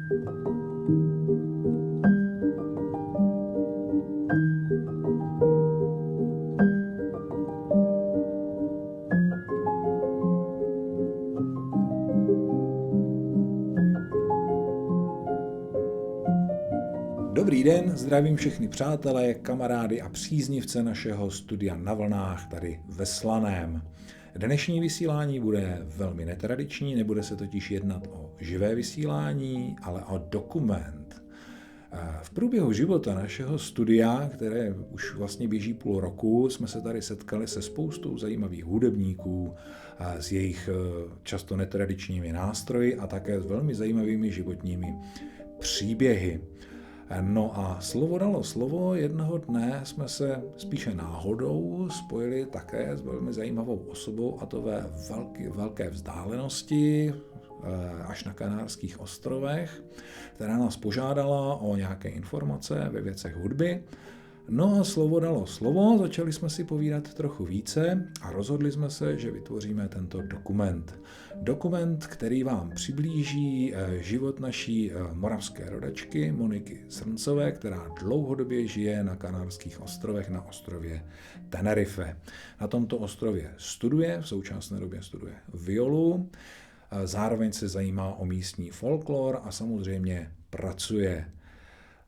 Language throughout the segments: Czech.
Dobrý den, zdravím všechny přátelé, kamarády a příznivce našeho studia Na vlnách tady ve Slaném. Dnešní vysílání bude velmi netradiční, nebude se totiž jednat o živé vysílání, ale o dokument. V průběhu života našeho studia, které už vlastně běží půl roku, jsme se tady setkali se spoustou zajímavých hudebníků s jejich často netradičními nástroji a také s velmi zajímavými životními příběhy. No a slovo dalo slovo, jednoho dne jsme se spíše náhodou spojili také s velmi zajímavou osobou, a to ve velké vzdálenosti, až na Kanárských ostrovech, která nás požádala o nějaké informace ve věcech hudby. No a slovo dalo slovo, začali jsme si povídat trochu více a rozhodli jsme se, že vytvoříme tento dokument. Dokument, který vám přiblíží život naší moravské rodačky Moniky Srncové, která dlouhodobě žije na Kanárských ostrovech na ostrově Tenerife. Na tomto ostrově studuje, v současné době studuje violu, zároveň se zajímá o místní folklor a samozřejmě pracuje.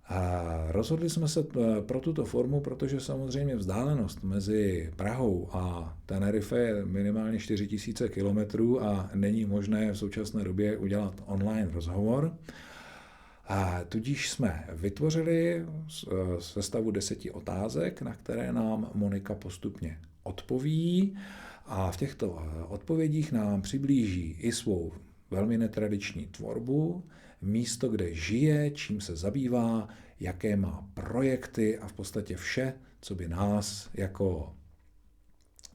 A rozhodli jsme se pro tuto formu, protože samozřejmě vzdálenost mezi Prahou a Tenerife je minimálně 4000 kilometrů a není možné v současné době udělat online rozhovor. A tudíž jsme vytvořili sestavu 10 otázek, na které nám Monika postupně odpoví a v těchto odpovědích nám přiblíží i svou velmi netradiční tvorbu, místo, kde žije, čím se zabývá, jaké má projekty a v podstatě vše, co by nás jako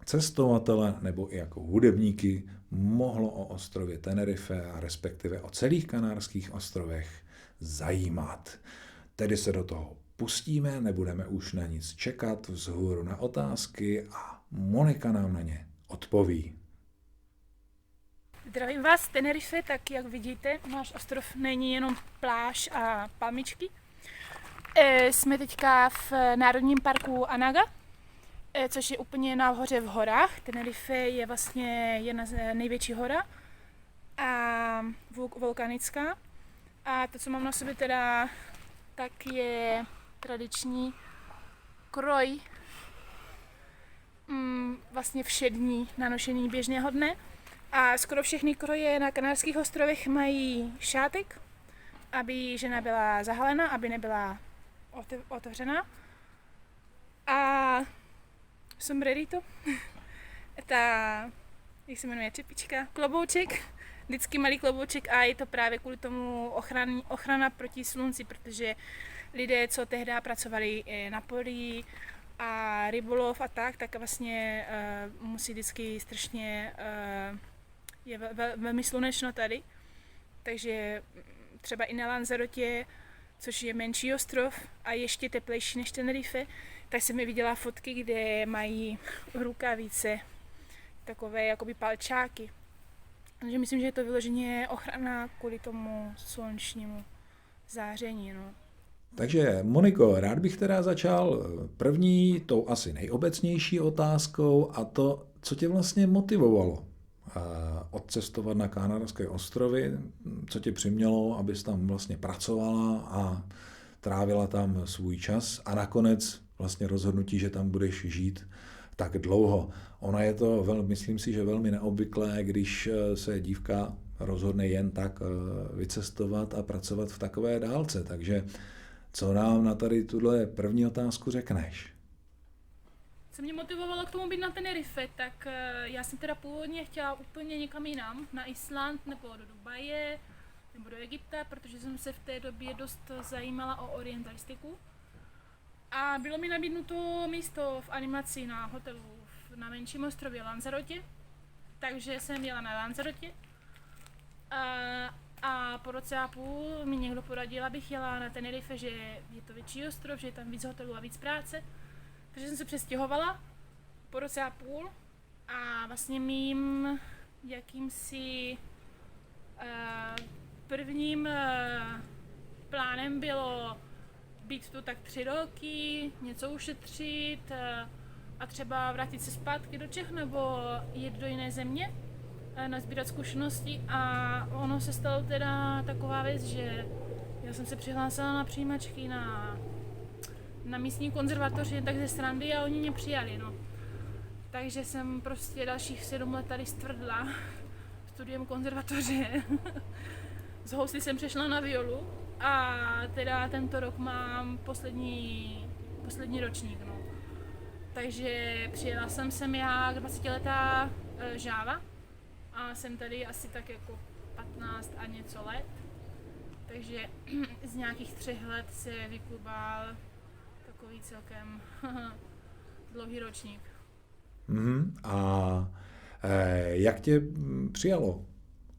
cestovatele nebo i jako hudebníky mohlo o ostrově Tenerife a respektive o celých Kanárských ostrovech zajímat. Tedy se do toho pustíme, nebudeme už na nic čekat, vzhůru na otázky a Monika nám na ně odpoví. Zdravím vás z Tenerife, tak jak vidíte, náš ostrov není jenom pláž a palmičky. Jsme teďka v národním parku Anaga, což je úplně nahoře v horách. Tenerife je vlastně jedna z největší hora a vulkanická. A to, co mám na sobě teda, tak je tradiční kroj, vlastně všední na nošení běžného dne. A skoro všechny kroje na Kanárských ostrovech mají šátek, aby žena byla zahalena, aby nebyla otevřená. A jsem ready to. Jak se jmenuje, čepička, klobouček, vždycky malý klobouček a je to právě kvůli tomu ochrana proti slunci, protože lidé, co tehdy pracovali na poli a rybolov a tak vlastně musí vždycky strašně je velmi slunečno tady, takže třeba i na Lanzarotě, což je menší ostrov a ještě teplejší než Tenerife, tak jsem mi viděla fotky, kde mají rukavice, takové jakoby palčáky. Takže myslím, že je to vyloženě ochrana kvůli tomu slunečnímu záření. No. Takže Moniko, rád bych teda začal první, tou asi nejobecnější otázkou a to, co tě vlastně motivovalo odcestovat na Kanárské ostrovy, co tě přimělo, abys tam vlastně pracovala a trávila tam svůj čas a nakonec vlastně rozhodnutí, že tam budeš žít tak dlouho. Ono je to, myslím si, že velmi neobvyklé, když se dívka rozhodne jen tak vycestovat a pracovat v takové dálce. Takže co nám na tady tuhle první otázku řekneš? Co mě motivovalo k tomu být na Tenerife, tak já jsem teda původně chtěla úplně někam jinam, na Island nebo do Dubaje nebo do Egypta, protože jsem se v té době dost zajímala o orientalistiku. A bylo mi nabídnuto místo v animaci na hotelu na menším ostrově Lanzarotě, takže jsem jela na Lanzarotě. A po roce a půl mi někdo poradil, abych jela na Tenerife, že je to větší ostrov, že je tam víc hotelů a víc práce. Takže jsem se přestěhovala po roce a půl a vlastně mým jakýmsi prvním plánem bylo být tu tak 3 roky, něco ušetřit a třeba vrátit se zpátky do Čech nebo jít do jiné země, nazbírat zkušenosti a ono se stalo teda taková věc, že já jsem se přihlásila na přijímačky na místní konzervatoři tak ze srandy a oni mě přijali, no. Takže jsem prostě dalších 7 let tady stvrdla studiem konzervatoře. Z hously jsem přešla na violu a teda tento rok mám poslední ročník, no. Takže přijela jsem sem já 20letá žáva a jsem tady asi tak jako 15 a něco let. Takže z nějakých 3 let se vyklubal takový celkem dlouhý ročník. A jak tě přijalo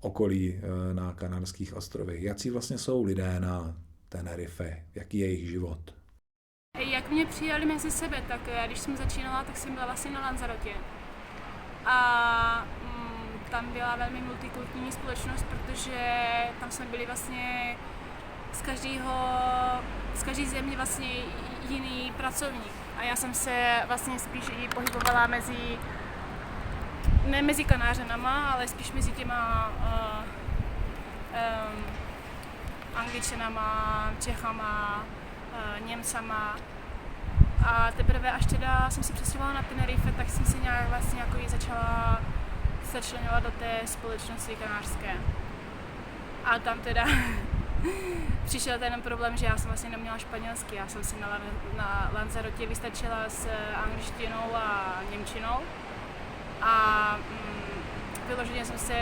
okolí na Kanárských ostrovech? Jací vlastně jsou lidé na Tenerife? Jaký je jejich život? Jak mě přijali mezi sebe, tak když jsem začínala, tak jsem byla vlastně na Lanzarotě. A tam byla velmi multikulturní společnost, protože tam jsme byli vlastně z každé země vlastně jiný pracovník. A já jsem se vlastně spíš i pohybovala ne mezi Kanářanama, ale spíš mezi těma Angličanama, Čechama, Němcama. A teprve až teda jsem se přestěhovala na Tenerife, tak jsem se nějak vlastně jako začala začlenovat do té společnosti kanářské. A tam teda přišel ten problém, že já jsem vlastně neměla španělsky. Já jsem si na Lanzarotě vystačila s angličtinou a němčinou. A vyloženě jsem se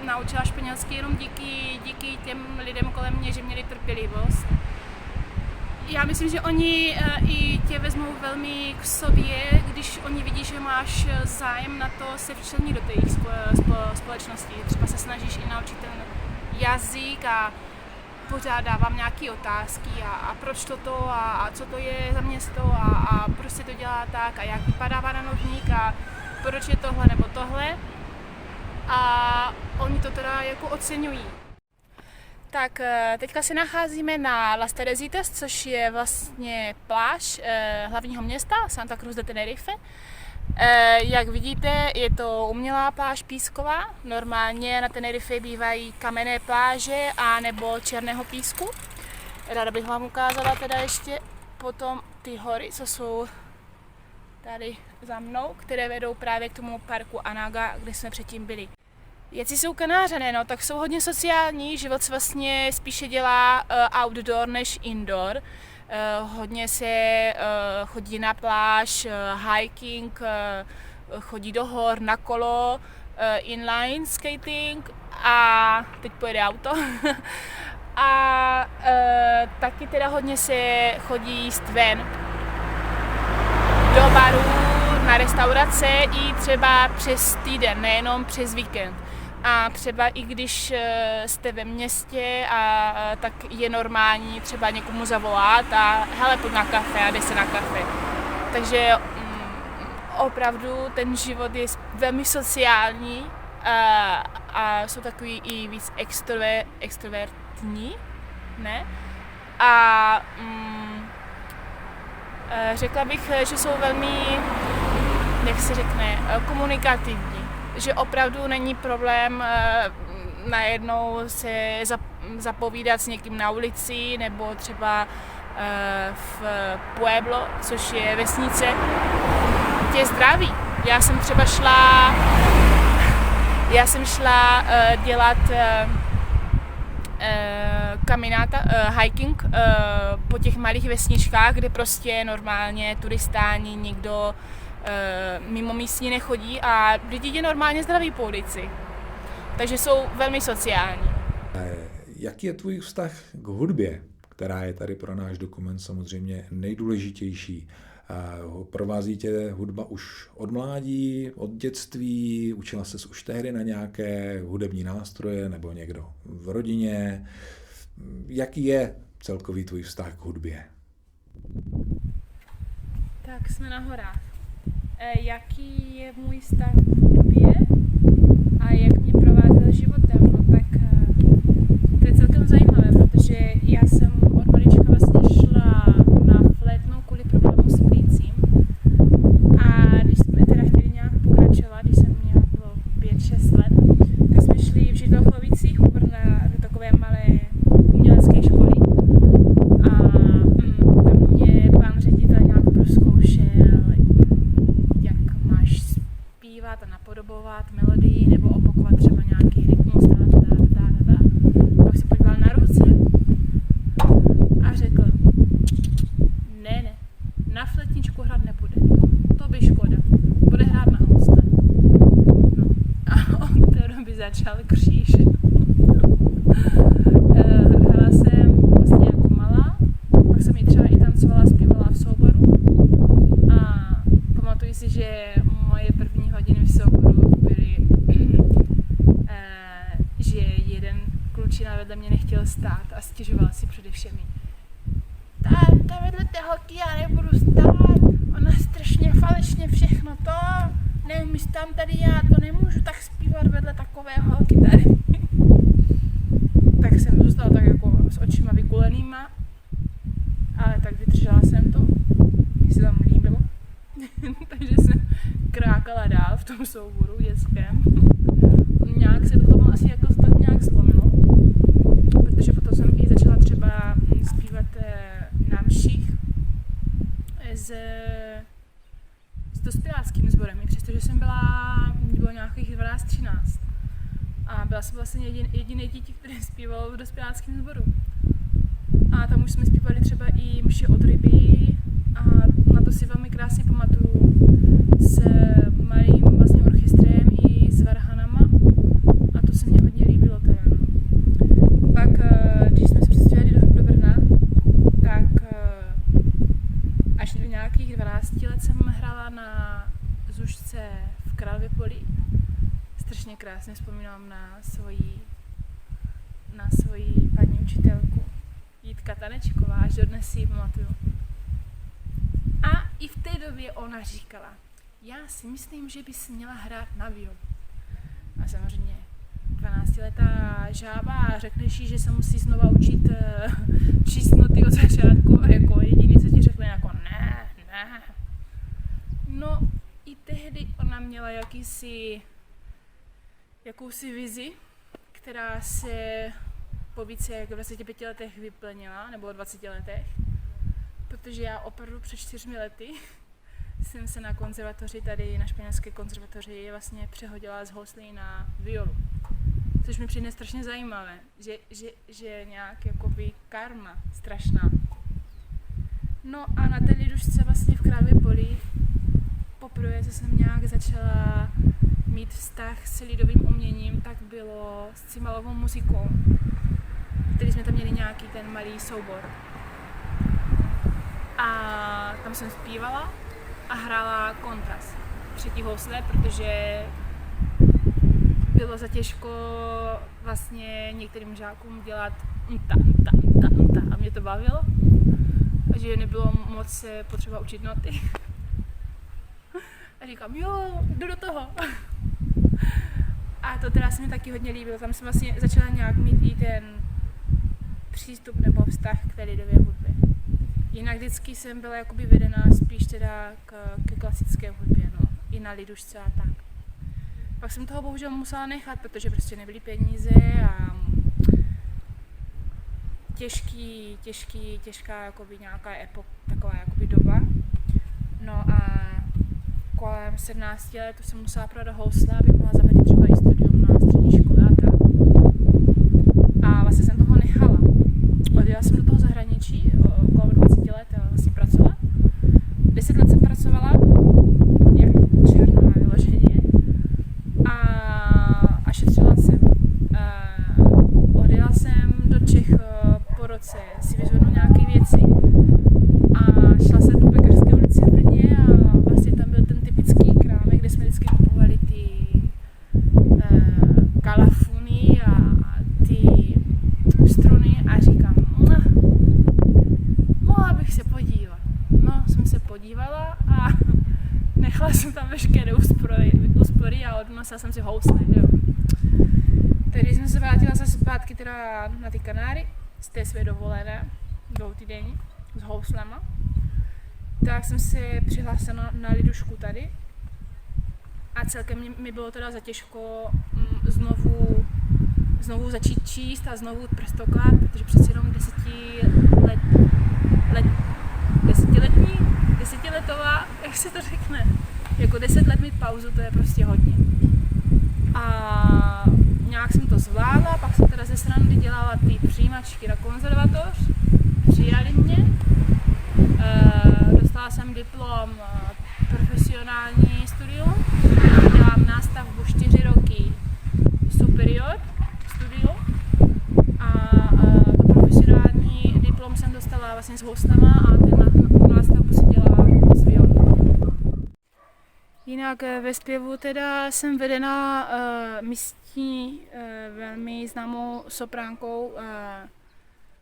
naučila španělsky jenom díky těm lidem kolem mě, že měli trpělivost. Já myslím, že oni i tě vezmou velmi k sobě, když oni vidí, že máš zájem na to se včlenit do té jejich společnosti. Třeba se snažíš i naučit ten jazyk a pořád dávám nějaké otázky a proč toto a co to je za město a proč se to dělá tak a jak vypadá panovník a proč je tohle nebo tohle. A oni to teda jako oceňují. Tak teďka se nacházíme na Las Teresitas, což je vlastně pláž hlavního města Santa Cruz de Tenerife. Jak vidíte, je to umělá pláž písková. Normálně na Tenerife bývají kamenné pláže a nebo černého písku. Ráda bych vám ukázala teda ještě potom ty hory, co jsou tady za mnou, které vedou právě k tomu parku Anaga, kde jsme předtím byli. Jací jsou Kanářané, no, tak jsou hodně sociální, život se vlastně spíše dělá outdoor než indoor. Hodně se chodí na pláž, hiking, chodí do hor, na kolo, inline skating a teď pojede auto. A taky teda hodně se chodí jíst ven do baru, na restaurace i třeba přes týden, nejenom přes víkend. A třeba i když jste ve městě, tak je normální třeba někomu zavolat a hele, pojď na kafe a jde se na kafe. Takže opravdu ten život je velmi sociální a jsou takový i víc extrovertní, ne? A řekla bych, že jsou velmi, jak se řekne, komunikativní. Že opravdu není problém najednou se zapovídat s někým na ulici nebo třeba v Pueblo, což je vesnice, tě zdraví. Já jsem třeba šla dělat caminata, hiking po těch malých vesničkách, kde prostě normálně turistáni, nikdo mimo místní nechodí a lidi tě normálně zdraví po ulici. Takže jsou velmi sociální. Jaký je tvůj vztah k hudbě, která je tady pro náš dokument samozřejmě nejdůležitější? Provází tě hudba už od mládí, od dětství? Učila ses už tehdy na nějaké hudební nástroje nebo někdo v rodině? Jaký je celkový tvůj vztah k hudbě? Tak jsme na horách. Jaký je můj vztah k hudbě a jak mě provázel životem? No tak to je celkem zajímavé, protože já já jsem od malička vlastně šla na flétnu kvůli problému s plícím. A když jsme teda chtěli nějak pokračovat, když jsem měla bylo 5-6 let, tak jsme šli v Židlovchovicích u Brna do takové malé umělecké školy. A tam mě pan ředitel nějak prozkoušel, jak máš zpívat a napodobovat melodii nebo opakovat třeba nějaký rytmus. Pak se podíval na ruce a řekl, ne, na flétničku hrát nebude, to by škoda, bude hrát na housle. No. A od té doby začal kříž. Hrála jsem vlastně jako malá, pak jsem i třeba i tancovala, zpívala v souboru a pamatuju si, že moje první hodiny v souboru byly, že jeden klučina vedle mě nechtěl stát a stěžoval si přede všemi. Ta vedle té holky já nebudu stát, ona strašně falešně všechno to, neumí tam tady já, to nemůžu tak zpívat vedle takové holky tady. Tak jsem zůstala tak jako s očima vykulenýma, ale tak vydržela jsem to, když se tam líbilo. Takže jsem krákala dál v tom souboru dětském. Nějak se to tomu asi jako tak nějak zlomilo, protože potom jsem i začala třeba zpívat na mších s dospěláckým sborem, přestože jsem bylo nějakých 12-13. A byla jsem vlastně jediné dítě, které zpívalo v dospěláckém sboru. A tam už jsme zpívali třeba i mši od ryby a na to si velmi krásně pamatuju s malým vlastně orchestrem i s varhanama a to se mně hodně líbilo teda, no. Pak, když jsme se přestěhovali do Brna, tak až do nějakých 12 let jsem hrála na Zušce v Králově Poli. Strašně krásně vzpomínám na svoji paní učitelku Jitka Tanečková, až dodnes si ji pamatuju. A i v té době ona říkala, já si myslím, že bys měla hrát na violu. A samozřejmě 12letá žába a řekneš jí, že se musí znova učit číst noty od začátku a jako jediný, co ti řekne, jako ne. No i tehdy ona měla jakousi vizi, která se po více jak 25 letech vyplnila, nebo 20 letech, protože já opravdu před 4 lety jsem se na konzervatoři, tady na Španělské konzervatoři vlastně přehodila z houslí na violu. Což mi přijde strašně zajímavé, že nějak jakoby karma strašná. No a na té lidušce vlastně v Králově Poli poprvé, co jsem nějak začala mít vztah s lidovým uměním, tak bylo s cimalovou muzikou, který jsme tam měli nějaký ten malý soubor. A tam jsem zpívala a hrála kontras, třetí housle, protože bylo zatěžko vlastně některým žákům dělat nta a mě to bavilo, takže nebylo moc potřeba učit noty. A říkám, jo, jdu do toho. A to teda se mi taky hodně líbilo, tam jsem vlastně začala nějak mít i ten přístup nebo vztah k té lidové hudbě. Jinak vždycky jsem byla jakoby vedená spíš teda ke klasické hudbě, no, i na lidušce a tak. Pak jsem toho bohužel musela nechat, protože prostě nebyly peníze a těžká jakoby nějaká taková jakoby doba. No a kolem 17 let jsem musela prodat housle, abych mohla zaplatit třeba i studium na střední škole a tak. A vlastně jsem toho nechala. Odjela jsem do toho zahraničí, kolem 20 let vlastně pracovat. 10 let jsem pracovala, jak černá vyloženě. A šetřila jsem. Odjela jsem do Čech po roce si vyzvednout nějaké věci a šla jsem po Pekařské ulici v Brně a vlastně tam byl ten typický krámek, kde jsme vždycky kupovali ty kalafuny a ty struny a říkám, mohla bych se podívat. No, jsem se podívala a nechala jsem tam veškeré úspory a odnosila jsem si housle, jo. Tedy jsem se vrátila zase zpátky teda na ty Kanáry z té své dovolené 2týdenní s houslema, tak jsem se přihlásila na lidušku tady a celkem mi bylo teda zatěžko znovu začít číst a znovu prstokat, protože přeci jenom desetiletová, jak se to řekne, jako 10 let mít pauzu, to je prostě hodně. A nějak jsem to zvládla, pak jsem teda ze srandy dělala ty přijímačky na konzervatoř, přijali mě, dostala jsem diplom profesionální studium, dělám nástavbu 4 roky superior studium a to profesionální diplom jsem dostala vlastně s houslema a ten nástavbu se dělá s violou. Jinak ve zpěvu teda jsem vedena místní velmi známou sopránkou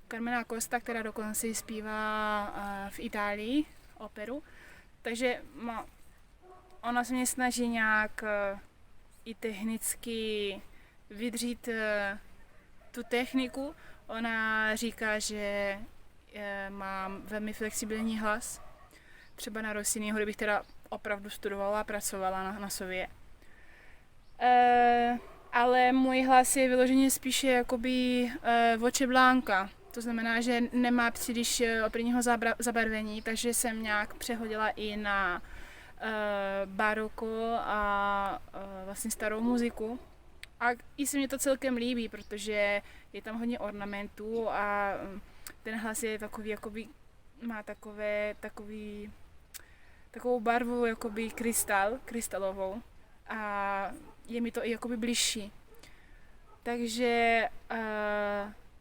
Carmena Costa, která dokonce zpívá v Itálii operu. Takže ona se mě snaží nějak i technicky vydřít tu techniku. Ona říká, že mám velmi flexibilní hlas. Třeba na Rossiniho, kdybych teda opravdu studovala a pracovala na sobě. Ale můj hlas je vyloženě spíše jakoby voce blanca. To znamená, že nemá příliš operního zabarvení, takže jsem nějak přehodila i na baroko a vlastně starou muziku. A i se mě to celkem líbí, protože je tam hodně ornamentů a ten hlas je takový, jakoby, má takovou barvu, jakoby krystalovou. A je mi to i jakoby bližší. Takže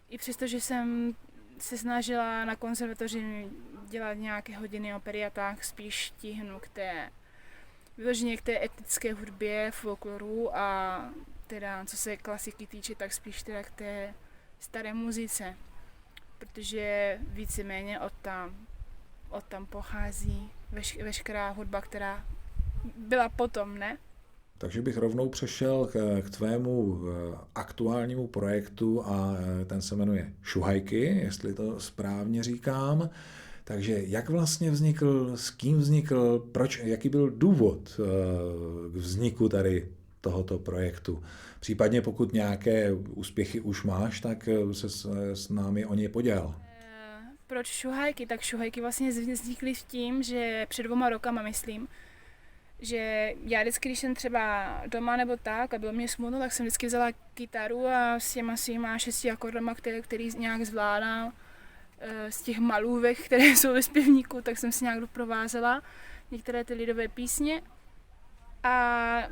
i přesto, že jsem se snažila na konzervatoři dělat nějaké hodiny opery a tak, spíš tíhnu vyloženě k té etické hudbě, folkloru a teda, co se klasiky týče, tak spíš teda k té staré muzice, protože víceméně od tam pochází veškerá hudba, která byla potom, ne? Takže bych rovnou přešel k tvému aktuálnímu projektu a ten se jmenuje Šuhajky, jestli to správně říkám. Takže jak vlastně vznikl, s kým vznikl, proč, jaký byl důvod k vzniku tady tohoto projektu? Případně pokud nějaké úspěchy už máš, tak se s námi o ně poděl. Proč Šuhajky? Tak Šuhajky vlastně vznikly tím, že před 2 rokama, myslím, že já vždycky, když jsem třeba doma nebo tak a bylo mě smutno, tak jsem vždycky vzala kytaru a s těma svýma 6 akordama, který nějak zvládám, z těch malůvek, které jsou ve zpěvníku, tak jsem si nějak doprovázela některé ty lidové písně a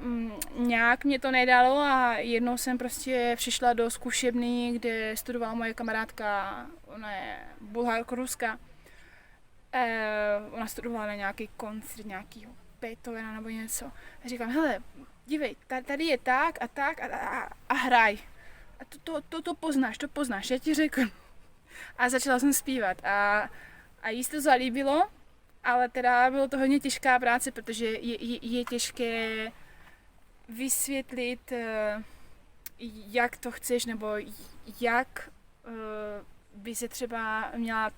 nějak mě to nedalo a jednou jsem prostě přišla do zkušebny, kde studovala moje kamarádka, ona je Bulharko-Ruska. Ona studovala na nějaký koncert nějakýho Beethovena nebo něco. A říkám, hele, dívej, tady je tak a hraj. A to poznáš, já ti řeknu. A začala jsem zpívat a jí se to zalíbilo, ale teda bylo to hodně těžká práce, protože je těžké vysvětlit, jak to chceš, nebo jak by se třeba měla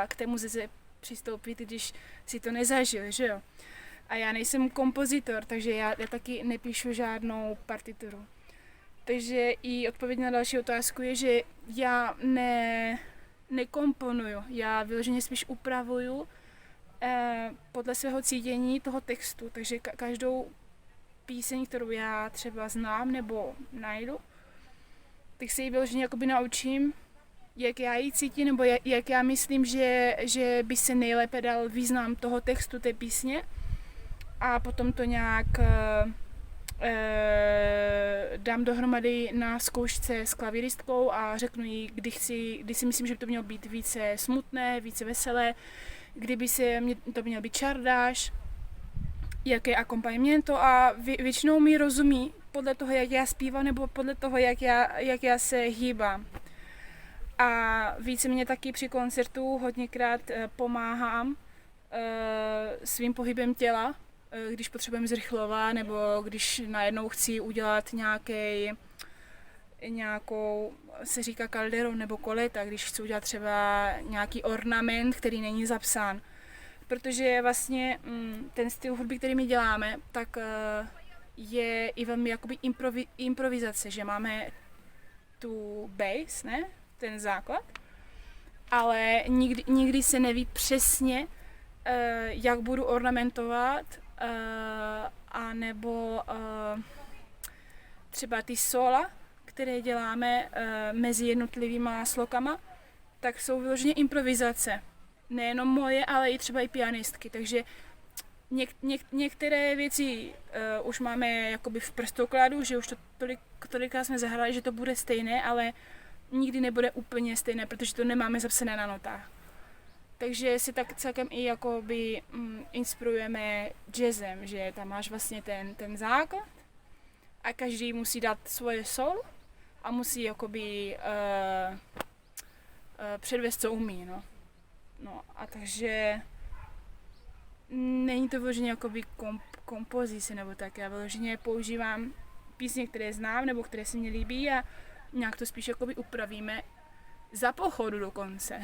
k té muzice přistoupit, když si to nezažil, že jo. A já nejsem kompozitor, takže já taky nepíšu žádnou partituru. Takže i odpověď na další otázku je, že já nekomponuju, já vyloženě spíš upravuju podle svého cítění toho textu, takže každou píseň, kterou já třeba znám nebo najdu, tak se ji vyloženě jakoby naučím, jak já ji cítím, nebo jak já myslím, že by se nejlépe dal význam toho textu té písně a potom to nějak dám dohromady na zkoušce s klavíristkou a řeknu jí, kdy si myslím, že by to mělo být více smutné, více veselé, kdyby se to měl být čardáš, jaké akompaniemento a většinou mi rozumí podle toho, jak já zpívám nebo podle toho, jak já se hýbám. A víceméně taky při koncertu hodněkrát pomáhám svým pohybem těla, když potřebujeme zrychlovat nebo když najednou chci udělat nějaký nějakou, se říká kalderou nebo koleta, když chci udělat třeba nějaký ornament, který není zapsán. Protože vlastně ten styl hudby, který my děláme, tak je i velmi jakoby improvizace, že máme tu base, ne? Ten základ, ale nikdy se neví přesně, jak budu ornamentovat, a nebo třeba ty sola, které děláme mezi jednotlivýma slokama, tak jsou vyloženě improvizace. Nejenom moje, ale i třeba i pianistky, takže některé věci už máme jakoby v prstokladu, že už to tolikrát jsme zahráli, že to bude stejné, ale nikdy nebude úplně stejné, protože to nemáme zapsané na notách. Takže si tak celkem i jakoby inspirujeme jazzem, že tam máš vlastně ten základ a každý musí dát svoje solo a musí jakoby předvést, co umí, no. No a takže není to vyloženě jakoby kompozice nebo tak, já vyloženě používám písně, které znám nebo které se mi líbí a nějak to spíš jakoby upravíme za pochodu dokonce.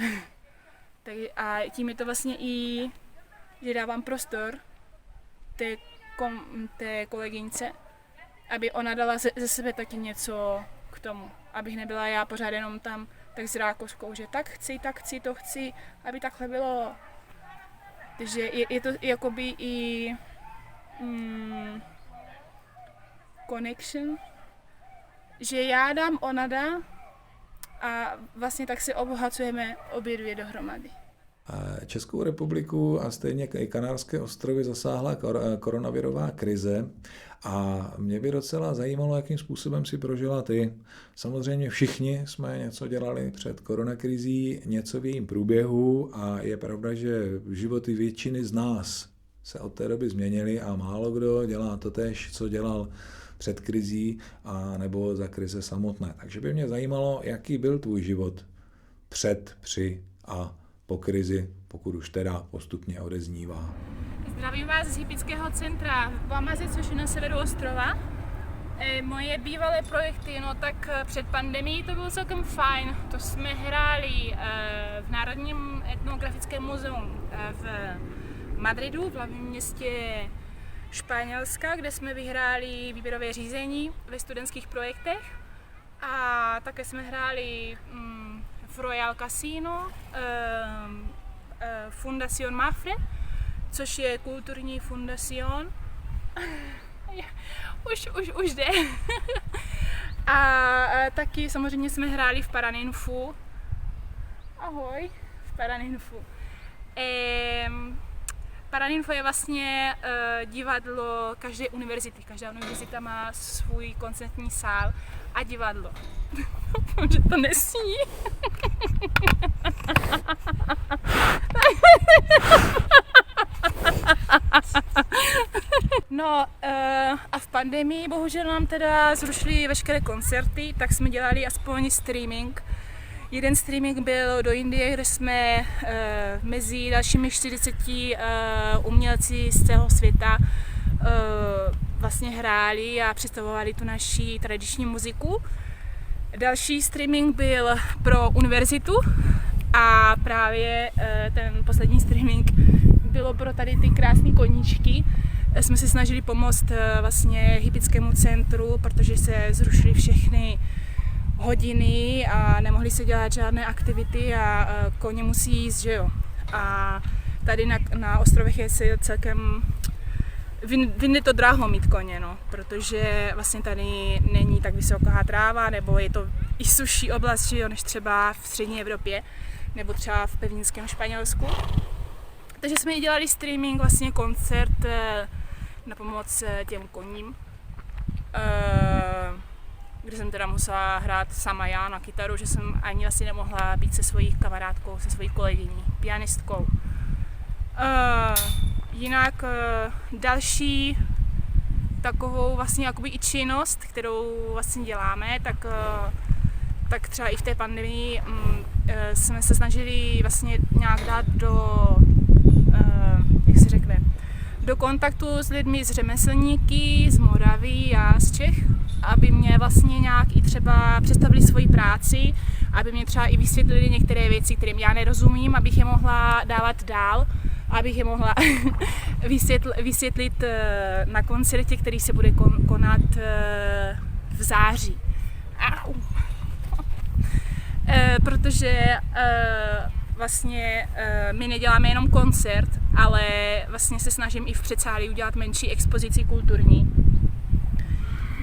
A tím je to vlastně i, že dávám prostor té kolegyňce, aby ona dala ze sebe taky něco k tomu, abych nebyla já pořád jenom tam tak s rákoskou, že tak chci, to chci, aby takhle bylo. Takže je to jakoby i connection, že já dám, ona dá a vlastně tak se obohacujeme obě dvě dohromady. Českou republiku a stejně i Kanárské ostrovy zasáhla koronavirová krize a mě by docela zajímalo, jakým způsobem si prožila ty. Samozřejmě všichni jsme něco dělali před koronakrizí, něco v jejím průběhu a je pravda, že životy většiny z nás se od té doby změnily a málo kdo dělá to též, co dělal před krizí a nebo za krize samotné. Takže by mě zajímalo, jaký byl tvůj život před, při a po krizi, pokud už teda postupně odeznívá. Zdravím vás z hippického centra v Bamaze, což je na severu ostrova. Moje bývalé projekty, no tak před pandemií to bylo celkem fajn. To jsme hráli v Národním etnografickém muzeu v Madridu, v hlavním městě Španělska, kde jsme vyhráli výběrové řízení ve studentských projektech. A také jsme hráli v Royal Casino, Fundación Mafre, což je kulturní fundación. Už jde. A taky samozřejmě jsme hráli v Paraninfu. Ahoj, v Paraninfu. Paraninfo je vlastně divadlo každé univerzity. Každá univerzita má svůj koncertní sál a divadlo. Že to nesní. No a v pandemii bohužel nám teda zrušili veškeré koncerty, tak jsme dělali aspoň streaming. Jeden streaming byl do Indie, kde jsme mezi dalšími 40 umělci z celého světa vlastně hráli a představovali tu naši tradiční muziku. Další streaming byl pro univerzitu a právě ten poslední streaming bylo pro tady ty krásné koníčky. Jsme se snažili pomoct vlastně hippickému centru, protože se zrušily všechny hodiny a nemohly se dělat žádné aktivity a koně musí jíst, že jo. A tady na ostrovech je se celkem vyjde to draho mít koně, no, protože vlastně tady není tak vysoká tráva, nebo je to i suší oblast, že jo, než třeba v střední Evropě, nebo třeba v pevninském Španělsku. Takže jsme i dělali streaming, vlastně koncert na pomoc těm koním, kde jsem teda musela hrát sama já na kytaru, že jsem ani asi nemohla být se svojí kamarádkou, se svojí kolegyní, pianistkou. Jinak další takovou vlastně jakoby i činnost, kterou vlastně děláme, tak třeba i v té pandemii jsme se snažili vlastně nějak dát do kontaktu s lidmi, s řemeslníky, z Moravy a z Čech, aby mě vlastně nějak i třeba představili svoji práci, aby mě třeba i vysvětlili některé věci, kterým já nerozumím, abych je mohla dávat dál, abych je mohla vysvětlit na koncertě, který se bude konat v září. Au. Protože vlastně my neděláme jenom koncert, ale vlastně se snažím i v předsálí udělat menší expozici kulturní,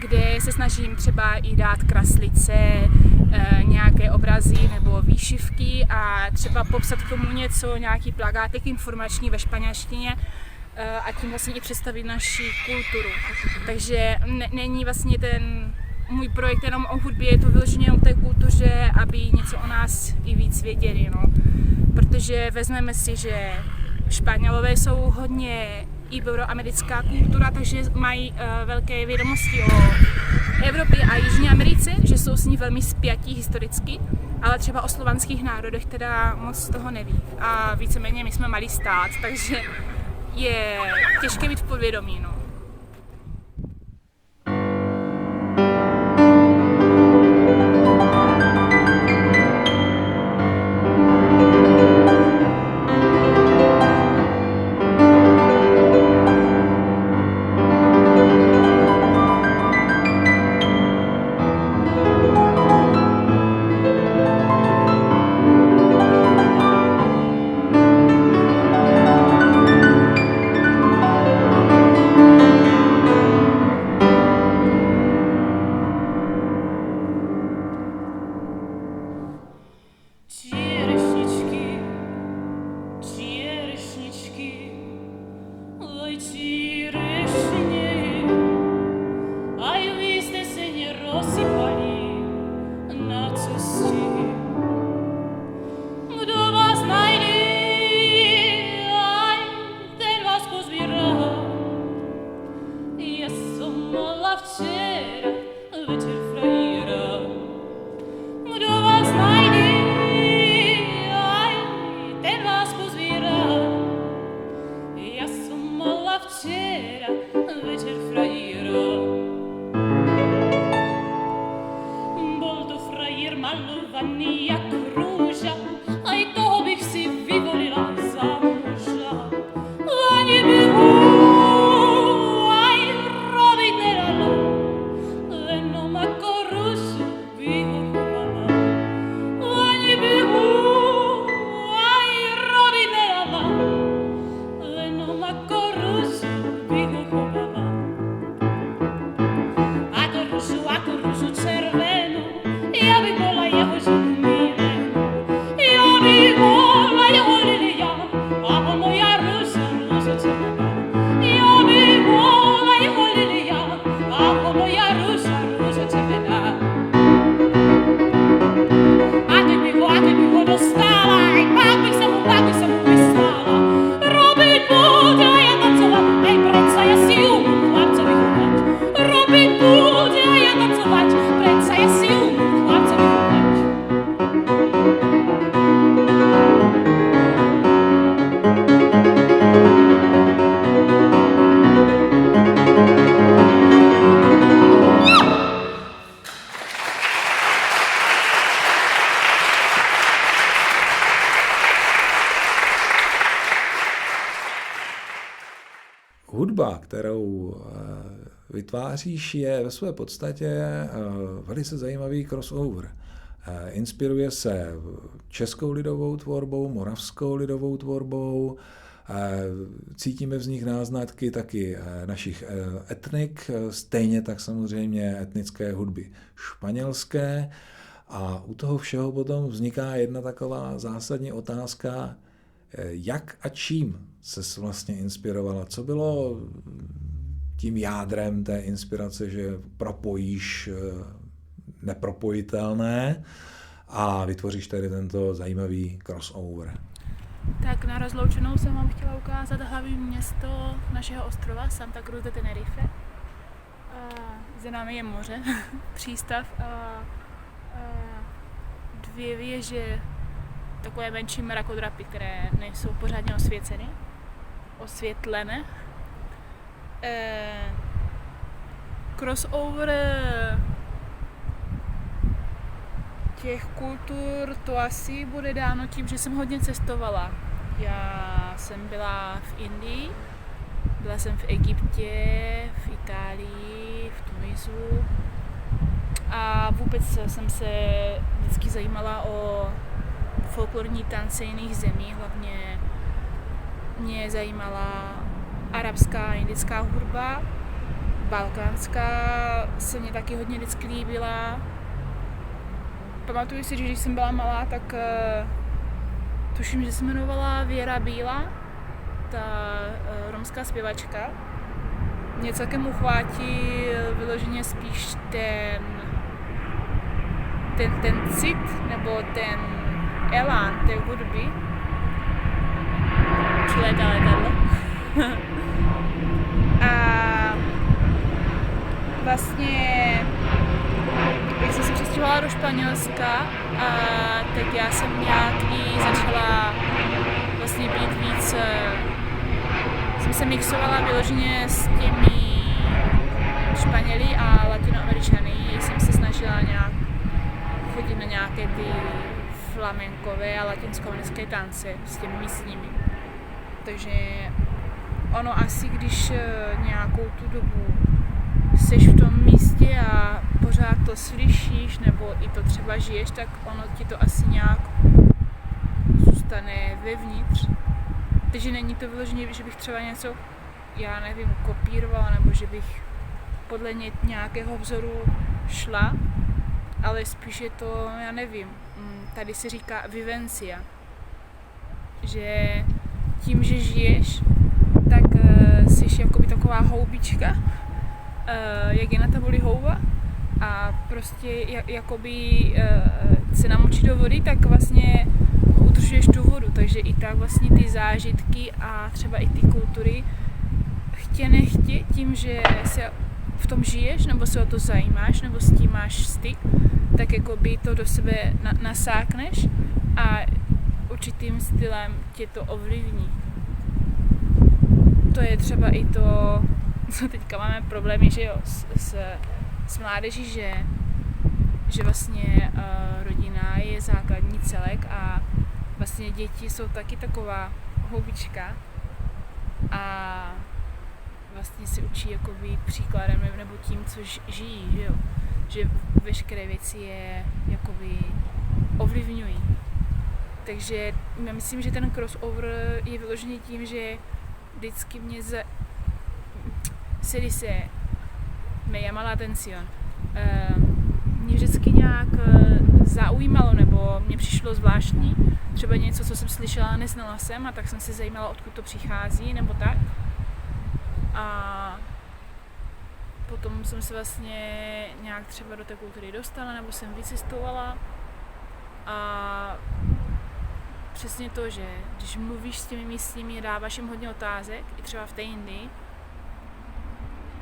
kde se snažím třeba i dát kraslice, nějaké obrazy nebo výšivky a třeba popsat k tomu něco, nějaký plakátek informační ve španělštině a tím vlastně i představit naši kulturu. Takže není vlastně ten můj projekt jenom o hudbě, je to vyloženě o té kultuře, aby něco o nás i víc věděli. No. Protože vezmeme si, že Španělové jsou hodně iberoamerická kultura, takže mají velké vědomosti o Evropě a Jižní Americe, že jsou s ní velmi spjatí historicky, ale třeba o slovanských národech teda moc toho neví. A víceméně my jsme malý stát, takže je těžké být v podvědomí. No. Hudba, kterou vytváříš, je ve své podstatě velice zajímavý crossover. Inspiruje se českou lidovou tvorbou, moravskou lidovou tvorbou, cítíme v nich náznatky taky našich etnik, stejně tak samozřejmě etnické hudby španělské. A u toho všeho potom vzniká jedna taková zásadní otázka, jak a čím ses vlastně inspirovala? Co bylo tím jádrem té inspirace, že propojíš nepropojitelné a vytvoříš tady tento zajímavý crossover? Tak na rozloučenou jsem vám chtěla ukázat hlavní město našeho ostrova, Santa Cruz de Tenerife. Za námi je moře, přístav a dvě věže, takové menší mrakodrapy, které nejsou pořádně osvětlené. Crossover těch kultur, to asi bude dáno tím, že jsem hodně cestovala. Já jsem byla v Indii, byla jsem v Egyptě, v Itálii, v Tunisu a vůbec jsem se vždycky zajímala o folklorní tance jiných zemí, hlavně mě zajímala arabská a indická hudba, balkánská se mě taky hodně vždycky líbila. Pamatuju si, že když jsem byla malá, tak tuším, že se jmenovala Věra Bílá, ta romská zpěvačka. Mě celkem uchvátil vyloženě spíš ten cit, nebo ten elán té hudby. Přilétá letadlo. A vlastně, jak jsem se přestěhovala do Španělska, tak já jsem nějak i začala vlastně být víc, jsem se mixovala vyloženě s těmi Španěli a Latinoameričany. Jsem se snažila nějak chodit na nějaké ty flamenkové a latinskoamerické tance s těmi místními. Takže ono asi, když nějakou tu dobu seš v tom místě a pořád to slyšíš, nebo i to třeba žiješ, tak ono ti to asi nějak zůstane vevnitř. Takže není to vyloženě, že bych třeba něco, já nevím, kopírovala, nebo že bych podle nějakého vzoru šla, ale spíš je to, já nevím, tady se říká vivencia, že tím, že žiješ, tak jsi jakoby taková houbička, jak je na tabuli houba, a prostě jakoby se namočí do vody, tak vlastně udržuješ tu vodu, takže i tak vlastně ty zážitky a třeba i ty kultury chtě nechtě, tím, že se v tom žiješ, nebo se o to zajímáš, nebo s tím máš styk, tak jakoby to do sebe nasákneš a určitým stylem tě to ovlivní. To je třeba i to, co teďka máme problémy, že jo, s mládeží, že vlastně rodina je základní celek a vlastně děti jsou taky taková houbička a vlastně se učí jakoby příkladem nebo tím, co žijí, že jo, že veškeré věci je jakoby ovlivňují. Takže já myslím, že ten crossover je vyložený tím, že vždycky mě se dice me llama la atención. Mě vždycky nějak zaujímalo, nebo mě přišlo zvláštní, třeba něco, co jsem slyšela a neznala jsem, a tak jsem se zajímala, odkud to přichází, nebo tak. A potom jsem se vlastně nějak třeba do té kultury dostala, nebo jsem vycestovala. A přesně to, že když mluvíš s těmi místními, dáváš jim hodně otázek, i třeba v té Indii,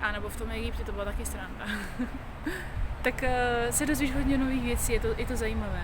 a nebo v tom Egyptě, to byla taky sranda, tak se dozvíš hodně nových věcí, je to zajímavé.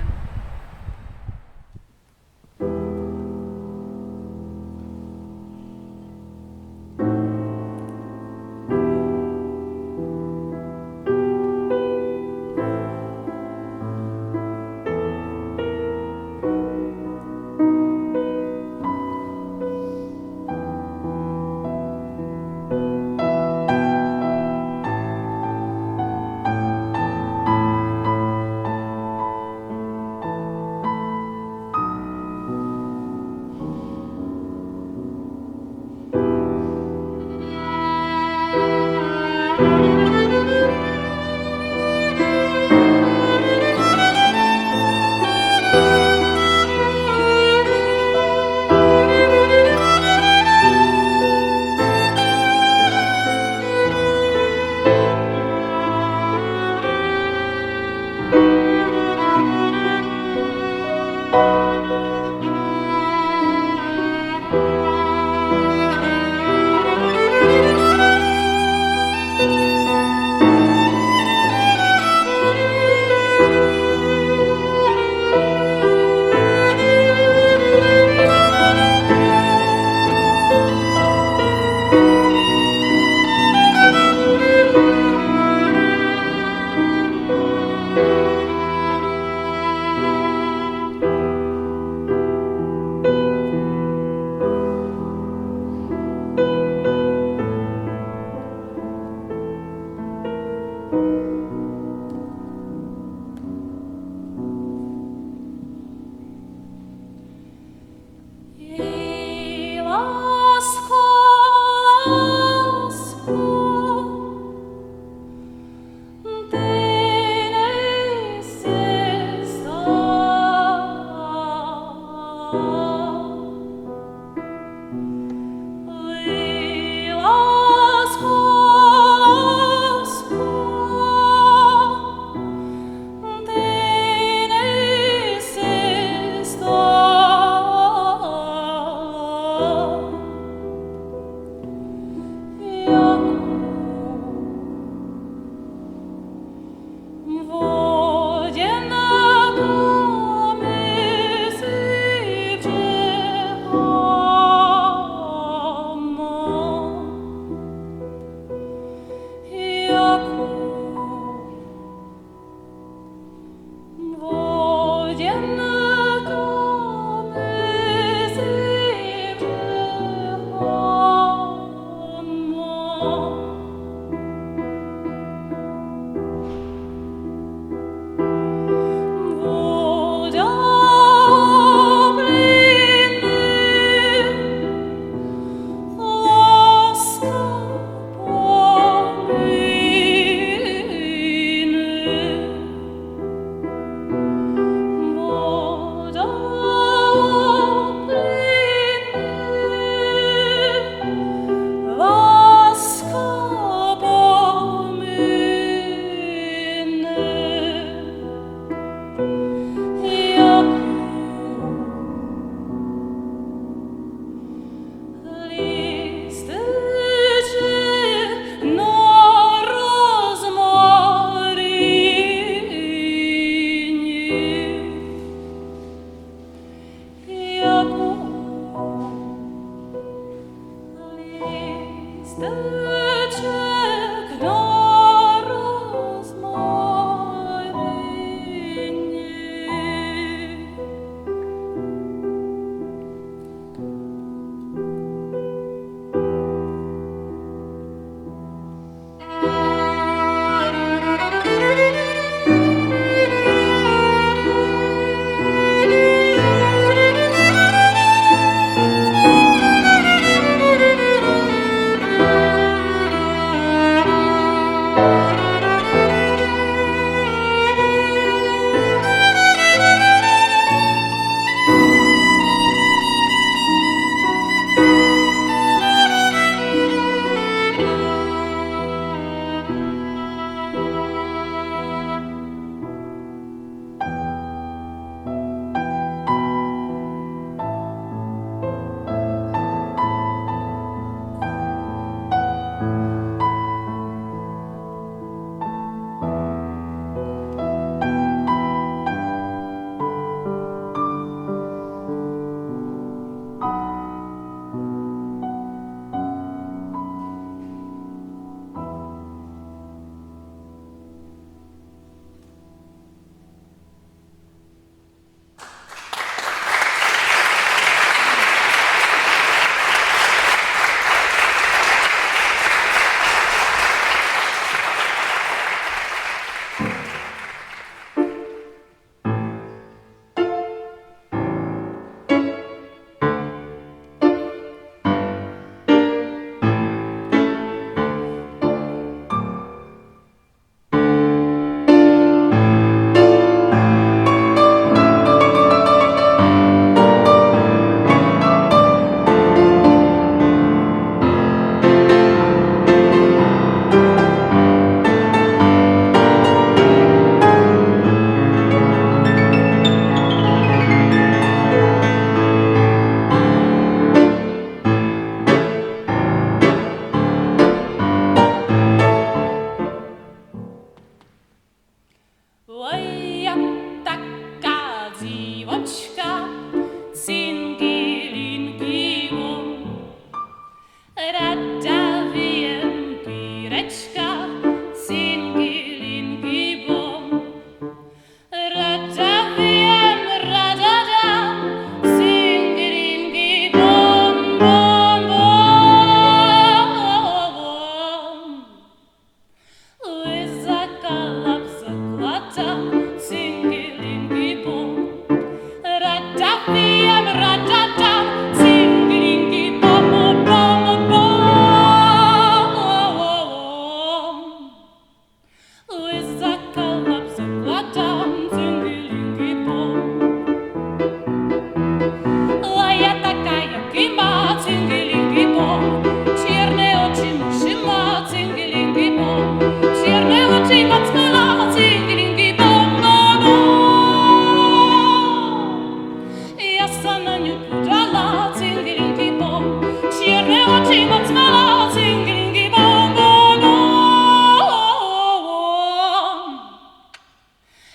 Já se na ňu podala, cingilingy bom, čierné oči moc mala, cingilingy bom, bom, bom.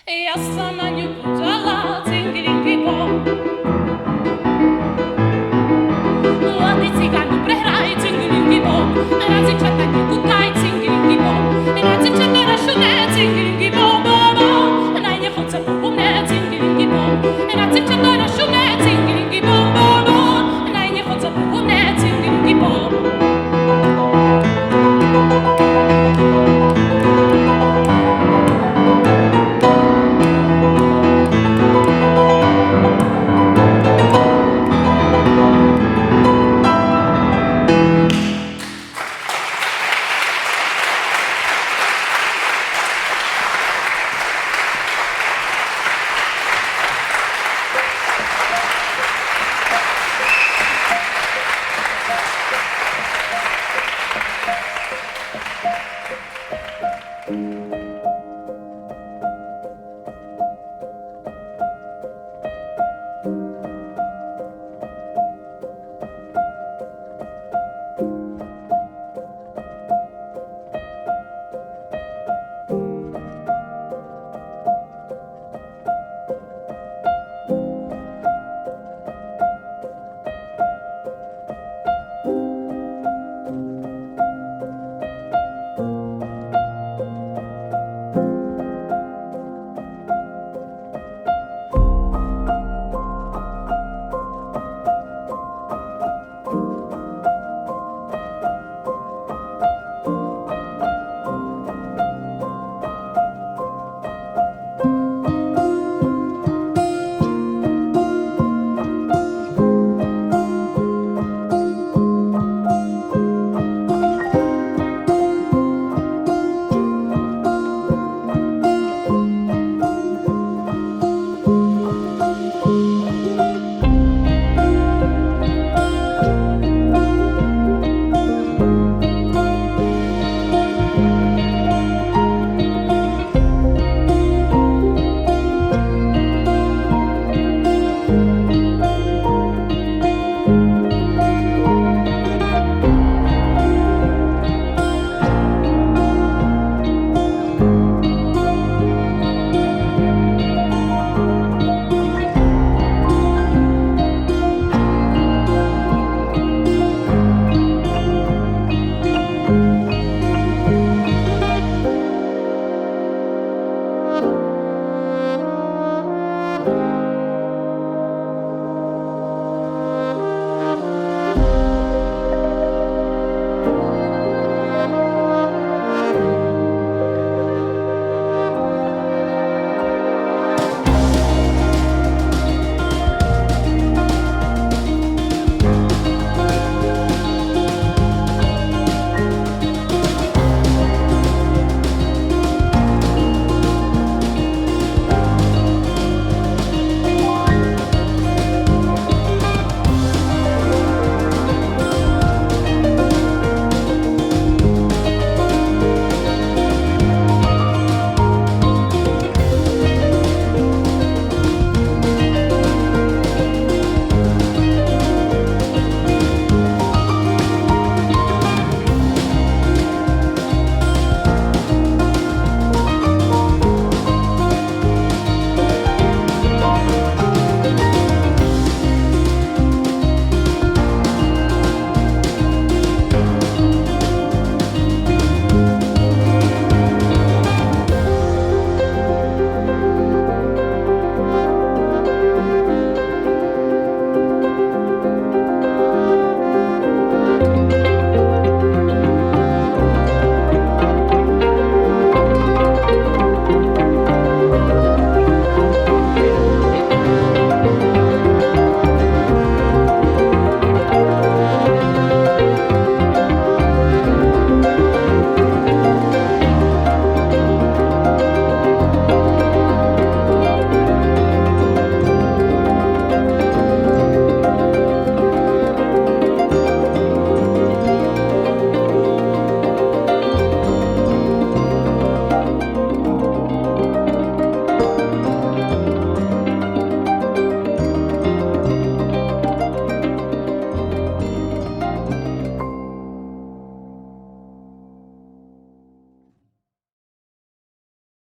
Já se na ňu podala, cingilingy bom. A ty cigánu prehraj, cingilingy bom, a na